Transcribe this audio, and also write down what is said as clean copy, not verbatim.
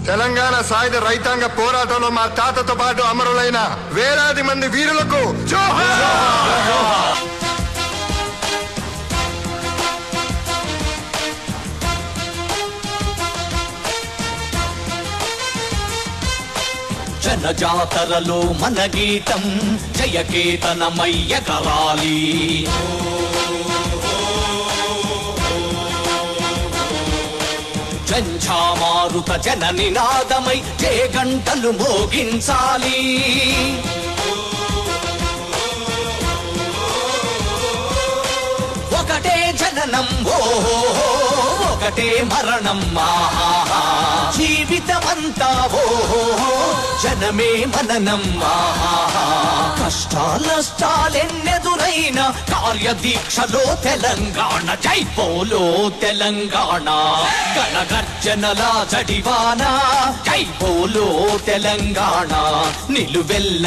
తెలంగాణ సాయుధ రైతాంగ పోరాటంలో మా తాతతో పాటు అమరులైన వేలాది మంది వీరులకు జోహార్. జనజాతరలో మన గీతం జయకేతనమయ్య కరాలి. జంఝామారుత జన నినాదమై జయ గంటలు మోగించాలి. ఒకటే జననం ఓహో, ఒకటే మరణం ఆహా, జీవితమంతా ఓహో జనమే మననం ఆహా. కష్టాలెన్నెదురైన కార్యదీక్షలో తెలంగాణ జై బోలో తెలంగాణ. గణగర్జనల జడివాన జై బోలో తెలంగాణ. నిలువెల్ల